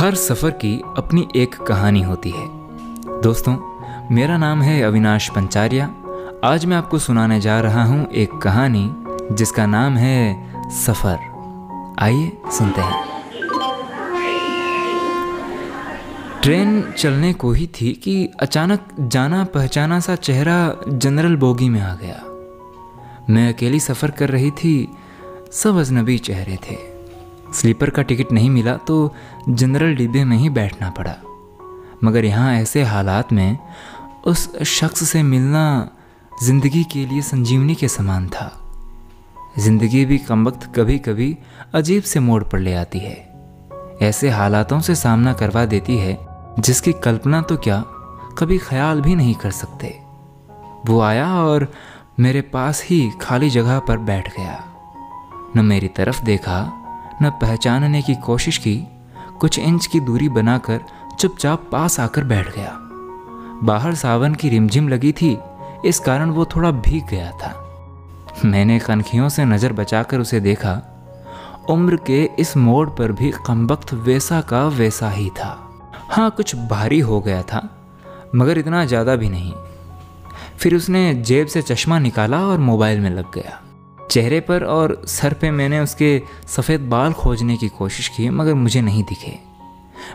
हर सफ़र की अपनी एक कहानी होती है। दोस्तों, मेरा नाम है अविनाश पंचारिया। आज मैं आपको सुनाने जा रहा हूँ एक कहानी जिसका नाम है सफ़र। आइए सुनते हैं। ट्रेन चलने को ही थी कि अचानक जाना पहचाना सा चेहरा जनरल बोगी में आ गया। मैं अकेली सफ़र कर रही थी, सब अजनबी चेहरे थे। स्लीपर का टिकट नहीं मिला तो जनरल डिब्बे में ही बैठना पड़ा। मगर यहाँ ऐसे हालात में उस शख्स से मिलना ज़िंदगी के लिए संजीवनी के समान था। ज़िंदगी भी कमबख्त कभी कभी अजीब से मोड़ पर ले आती है, ऐसे हालातों से सामना करवा देती है जिसकी कल्पना तो क्या कभी ख्याल भी नहीं कर सकते। वो आया और मेरे पास ही खाली जगह पर बैठ गया। न मेरी तरफ देखा, न पहचानने की कोशिश की। कुछ इंच की दूरी बनाकर चुपचाप पास आकर बैठ गया। बाहर सावन की रिमझिम लगी थी, इस कारण वो थोड़ा भीग गया था। मैंने कनखियों से नज़र बचाकर उसे देखा। उम्र के इस मोड़ पर भी कमबख्त वैसा का वैसा ही था। हाँ, कुछ भारी हो गया था, मगर इतना ज़्यादा भी नहीं। फिर उसने जेब से चश्मा निकाला और मोबाइल में लग गया। चेहरे पर और सर पे मैंने उसके सफ़ेद बाल खोजने की कोशिश की, मगर मुझे नहीं दिखे।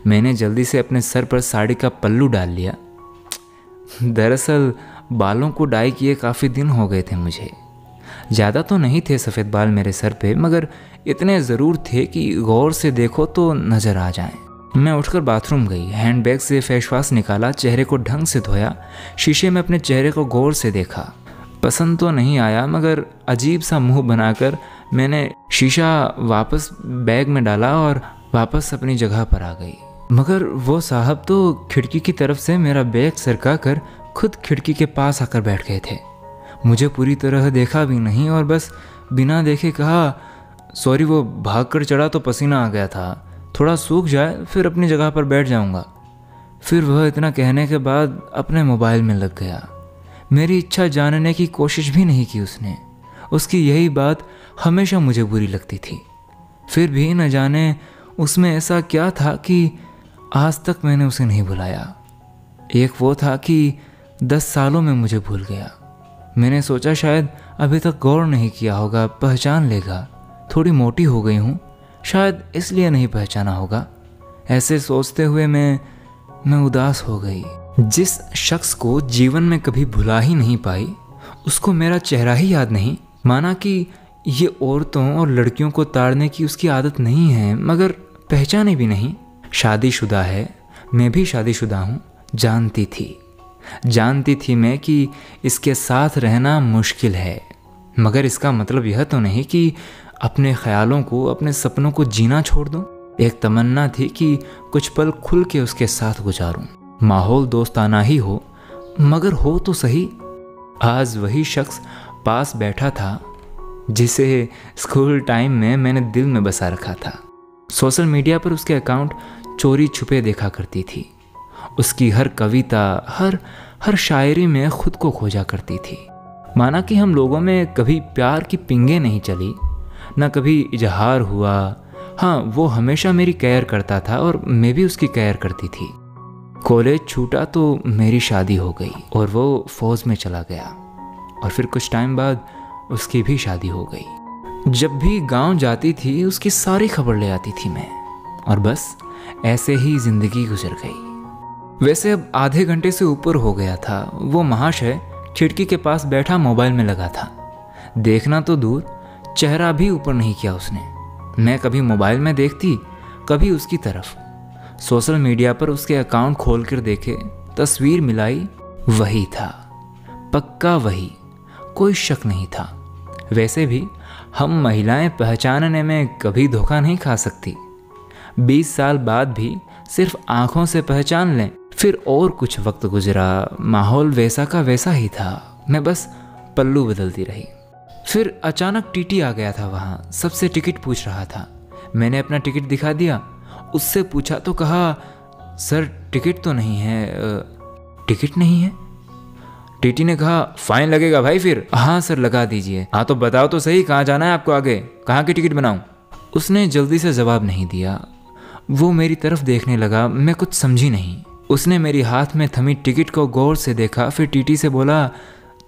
मैंने जल्दी से अपने सर पर साड़ी का पल्लू डाल लिया। दरअसल बालों को डाई किए काफ़ी दिन हो गए थे मुझे। ज़्यादा तो नहीं थे सफ़ेद बाल मेरे सर पे, मगर इतने ज़रूर थे कि गौर से देखो तो नज़र आ जाएं। मैं उठकर बाथरूम गई, हैंडबैग से फेस वॉश निकाला, चेहरे को ढंग से धोया, शीशे में अपने चेहरे को गौर से देखा। पसंद तो नहीं आया, मगर अजीब सा मुंह बनाकर मैंने शीशा वापस बैग में डाला और वापस अपनी जगह पर आ गई। मगर वो साहब तो खिड़की की तरफ से मेरा बैग सरका कर खुद खिड़की के पास आकर बैठ गए थे। मुझे पूरी तरह देखा भी नहीं और बस बिना देखे कहा, सॉरी, वो भाग कर चढ़ा तो पसीना आ गया था, थोड़ा सूख जाए फिर अपनी जगह पर बैठ जाऊंगा। फिर वह इतना कहने के बाद अपने मोबाइल में लग गया। मेरी इच्छा जानने की कोशिश भी नहीं की उसने। उसकी यही बात हमेशा मुझे बुरी लगती थी। फिर भी न जाने उसमें ऐसा क्या था कि आज तक मैंने उसे नहीं बुलाया। एक वो था कि 10 सालों में मुझे भूल गया। मैंने सोचा शायद अभी तक गौर नहीं किया होगा, पहचान लेगा। थोड़ी मोटी हो गई हूँ, शायद इसलिए नहीं पहचाना होगा। ऐसे सोचते हुए मैं उदास हो गई। जिस शख्स को जीवन में कभी भुला ही नहीं पाई, उसको मेरा चेहरा ही याद नहीं। माना कि ये औरतों और लड़कियों को ताड़ने की उसकी आदत नहीं है, मगर पहचाने भी नहीं। शादीशुदा है, मैं भी शादीशुदा हूँ। जानती थी मैं कि इसके साथ रहना मुश्किल है, मगर इसका मतलब यह तो नहीं कि अपने ख्यालों को, अपने सपनों को जीना छोड़ दूँ। एक तमन्ना थी कि कुछ पल खुल के उसके साथ गुजारूं। माहौल दोस्ताना ही हो, मगर हो तो सही। आज वही शख्स पास बैठा था जिसे स्कूल टाइम में मैंने दिल में बसा रखा था। सोशल मीडिया पर उसके अकाउंट चोरी छुपे देखा करती थी। उसकी हर कविता, हर शायरी में खुद को खोजा करती थी। माना कि हम लोगों में कभी प्यार की पिंगे नहीं चली, न कभी इजहार हुआ। हाँ, वो हमेशा मेरी केयर करता था और मैं भी उसकी केयर करती थी। कॉलेज छूटा तो मेरी शादी हो गई और वो फौज में चला गया, और फिर कुछ टाइम बाद उसकी भी शादी हो गई। जब भी गांव जाती थी उसकी सारी खबर ले आती थी मैं, और बस ऐसे ही जिंदगी गुजर गई। वैसे अब आधे घंटे से ऊपर हो गया था। वो महाशय खिड़की के पास बैठा मोबाइल में लगा था। देखना तो दूर, चेहरा भी ऊपर नहीं किया उसने। मैं कभी मोबाइल में देखती, कभी उसकी तरफ। सोशल मीडिया पर उसके अकाउंट खोलकर देखे, तस्वीर मिलाई, वही था, पक्का वही, कोई शक नहीं था। वैसे भी हम महिलाएं पहचानने में कभी धोखा नहीं खा सकती। 20 साल बाद भी सिर्फ आंखों से पहचान लें। फिर और कुछ वक्त गुजरा, माहौल वैसा का वैसा ही था। मैं बस पल्लू बदलती रही। फिर अचानक टीटी आ गया था वहाँ, सबसे टिकट पूछ रहा था। मैंने अपना टिकट दिखा दिया। उससे पूछा तो कहा, सर टिकट तो नहीं है। टिकट नहीं है? टीटी ने कहा, फाइन लगेगा भाई फिर। हाँ सर, लगा दीजिए। हाँ तो बताओ तो सही, कहाँ जाना है आपको, आगे कहाँ की टिकट बनाऊं? उसने जल्दी से जवाब नहीं दिया। वो मेरी तरफ देखने लगा। मैं कुछ समझी नहीं। उसने मेरी हाथ में थमी टिकट को गौर से देखा, फिर टीटी से बोला,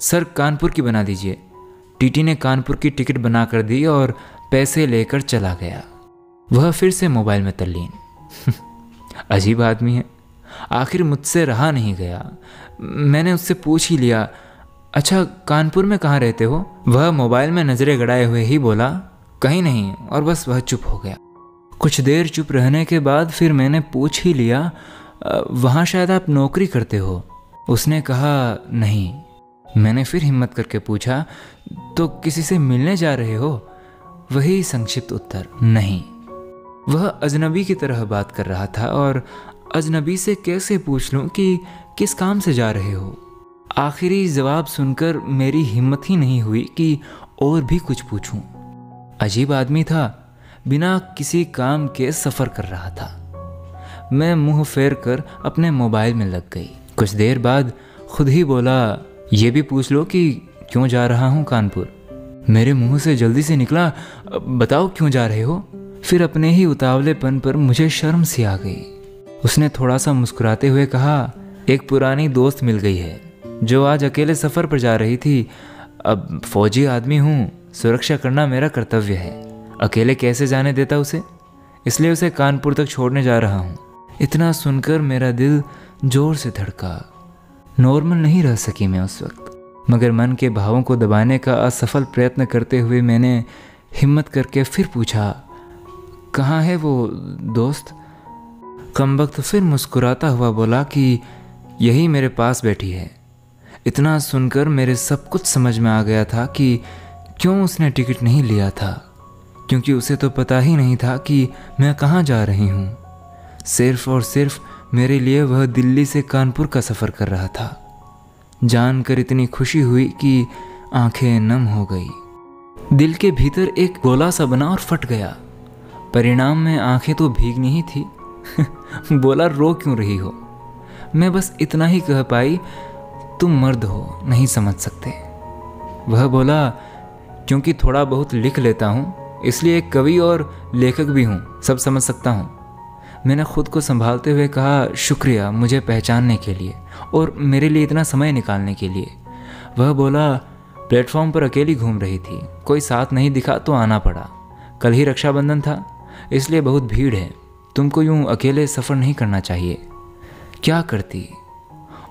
सर कानपुर की बना दीजिए। टीटी ने कानपुर की टिकट बना कर दी और पैसे लेकर चला गया। वह फिर से मोबाइल में तल्लीन। अजीब आदमी है। आखिर मुझसे रहा नहीं गया। मैंने उससे पूछ ही लिया, अच्छा कानपुर में कहाँ रहते हो? वह मोबाइल में नज़रें गड़ाए हुए ही बोला, कहीं नहीं, और बस वह चुप हो गया। कुछ देर चुप रहने के बाद फिर मैंने पूछ ही लिया, वहाँ शायद आप नौकरी करते हो? उसने कहा नहीं। मैंने फिर हिम्मत करके पूछा, तो किसी से मिलने जा रहे हो? वही संक्षिप्त उत्तर, नहीं। वह अजनबी की तरह बात कर रहा था और अजनबी से कैसे पूछ लूं कि किस काम से जा रहे हो? आखिरी जवाब सुनकर मेरी हिम्मत ही नहीं हुई कि और भी कुछ पूछूं। अजीब आदमी था, बिना किसी काम के सफ़र कर रहा था। मैं मुंह फेर कर अपने मोबाइल में लग गई। कुछ देर बाद खुद ही बोला, ये भी पूछ लो कि क्यों जा रहा हूँ कानपुर। मेरे मुंह से जल्दी से निकला, बताओ क्यों जा रहे हो? फिर अपने ही उतावलेपन पर मुझे शर्म सी आ गई। उसने थोड़ा सा मुस्कुराते हुए कहा, एक पुरानी दोस्त मिल गई है जो आज अकेले सफ़र पर जा रही थी। अब फौजी आदमी हूँ, सुरक्षा करना मेरा कर्तव्य है। अकेले कैसे जाने देता उसे, इसलिए उसे कानपुर तक छोड़ने जा रहा हूँ। इतना सुनकर मेरा दिल जोर से धड़का। नॉर्मल नहीं रह सकी मैं उस वक्त, मगर मन के भावों को दबाने का असफल प्रयत्न करते हुए मैंने हिम्मत करके फिर पूछा, कहाँ है वो दोस्त? कमबख्त फिर मुस्कुराता हुआ बोला कि यही मेरे पास बैठी है। इतना सुनकर मेरे सब कुछ समझ में आ गया था कि क्यों उसने टिकट नहीं लिया था, क्योंकि उसे तो पता ही नहीं था कि मैं कहाँ जा रही हूँ। सिर्फ और सिर्फ मेरे लिए वह दिल्ली से कानपुर का सफ़र कर रहा था। जानकर इतनी खुशी हुई कि आंखें नम हो गई। दिल के भीतर एक गोला सा बना और फट गया। परिणाम में आंखें तो भीगनी ही थी। बोला, रो क्यों रही हो? मैं बस इतना ही कह पाई, तुम मर्द हो, नहीं समझ सकते। वह बोला, क्योंकि थोड़ा बहुत लिख लेता हूँ, इसलिए एक कवि और लेखक भी हूँ, सब समझ सकता हूँ। मैंने खुद को संभालते हुए कहा, शुक्रिया मुझे पहचानने के लिए और मेरे लिए इतना समय निकालने के लिए। वह बोला, प्लेटफॉर्म पर अकेली घूम रही थी, कोई साथ नहीं दिखा तो आना पड़ा। कल ही रक्षाबंधन था, इसलिए बहुत भीड़ है। तुमको यूं अकेले सफ़र नहीं करना चाहिए। क्या करती?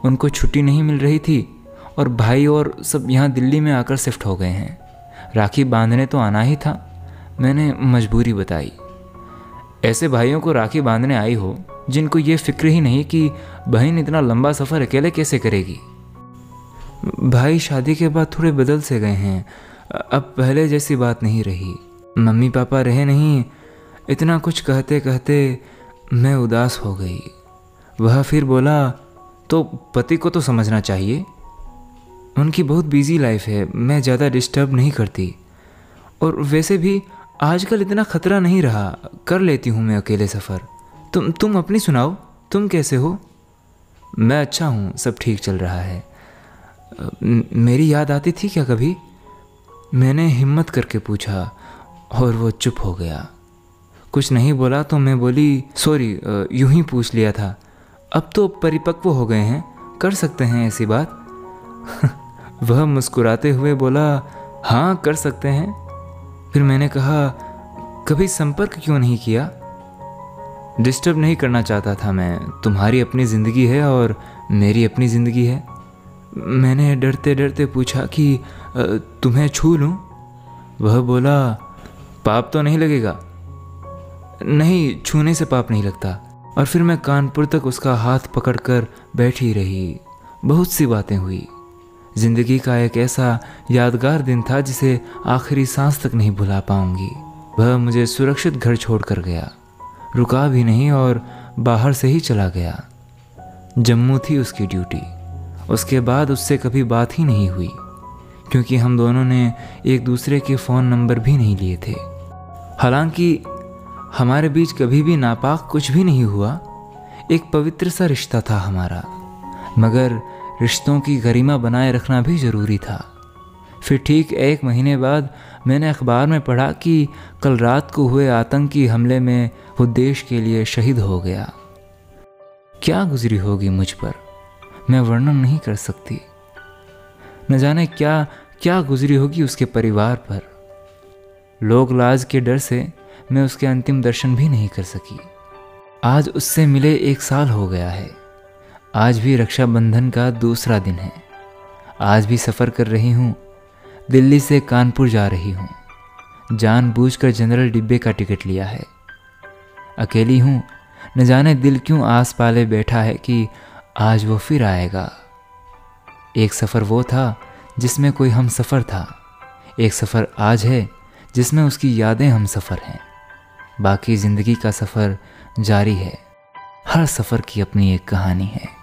उनको छुट्टी नहीं मिल रही थी और भाई और सब यहाँ दिल्ली में आकर शिफ्ट हो गए हैं। राखी बांधने तो आना ही था। मैंने मजबूरी बताई। ऐसे भाइयों को राखी बांधने आई हो जिनको ये फिक्र ही नहीं कि बहन इतना लंबा सफ़र अकेले कैसे करेगी। भाई शादी के बाद थोड़े बदल से गए हैं, अब पहले जैसी बात नहीं रही। मम्मी पापा रहे नहीं। इतना कुछ कहते कहते मैं उदास हो गई। वह फिर बोला, तो पति को तो समझना चाहिए, उनकी बहुत बिजी लाइफ है, मैं ज़्यादा डिस्टर्ब नहीं करती। और वैसे भी आजकल इतना ख़तरा नहीं रहा, कर लेती हूँ मैं अकेले सफ़र। तुम अपनी सुनाओ, तुम कैसे हो? मैं अच्छा हूँ, सब ठीक चल रहा है। मेरी याद आती थी क्या कभी? मैंने हिम्मत करके पूछा और वो चुप हो गया। कुछ नहीं बोला तो मैं बोली, सॉरी, यूं ही पूछ लिया था। अब तो परिपक्व हो गए हैं, कर सकते हैं ऐसी बात। वह मुस्कुराते हुए बोला, हाँ कर सकते हैं। फिर मैंने कहा, कभी संपर्क क्यों नहीं किया? डिस्टर्ब नहीं करना चाहता था मैं, तुम्हारी अपनी ज़िंदगी है और मेरी अपनी ज़िंदगी है। मैंने डरते डरते पूछा कि तुम्हें छू लूँ? वह बोला, पाप तो नहीं लगेगा? नहीं, छूने से पाप नहीं लगता। और फिर मैं कानपुर तक उसका हाथ पकड़कर बैठी रही। बहुत सी बातें हुई। जिंदगी का एक ऐसा यादगार दिन था जिसे आखिरी सांस तक नहीं भुला पाऊंगी। वह मुझे सुरक्षित घर छोड़कर गया, रुका भी नहीं और बाहर से ही चला गया। जम्मू थी उसकी ड्यूटी। उसके बाद उससे कभी बात ही नहीं हुई, क्योंकि हम दोनों ने एक दूसरे के फ़ोन नंबर भी नहीं लिए थे। हालांकि हमारे बीच कभी भी नापाक कुछ भी नहीं हुआ। एक पवित्र सा रिश्ता था हमारा, मगर रिश्तों की गरिमा बनाए रखना भी ज़रूरी था। फिर ठीक 1 महीने बाद मैंने अखबार में पढ़ा कि कल रात को हुए आतंकी हमले में वो देश के लिए शहीद हो गया। क्या गुजरी होगी मुझ पर, मैं वर्णन नहीं कर सकती। न जाने क्या क्या गुजरी होगी उसके परिवार पर। लोक लाज के डर से मैं उसके अंतिम दर्शन भी नहीं कर सकी। आज उससे मिले 1 साल हो गया है। आज भी रक्षाबंधन का दूसरा दिन है। आज भी सफ़र कर रही हूँ, दिल्ली से कानपुर जा रही हूँ। जानबूझकर जनरल डिब्बे का टिकट लिया है। अकेली हूँ, न जाने दिल क्यों आस पाले बैठा है कि आज वो फिर आएगा। एक सफ़र वो था जिसमें कोई हम सफ़र था, एक सफ़र आज है जिसमें उसकी यादें हम सफ़र हैं। बाकी ज़िंदगी का सफ़र जारी है। हर सफ़र की अपनी एक कहानी है।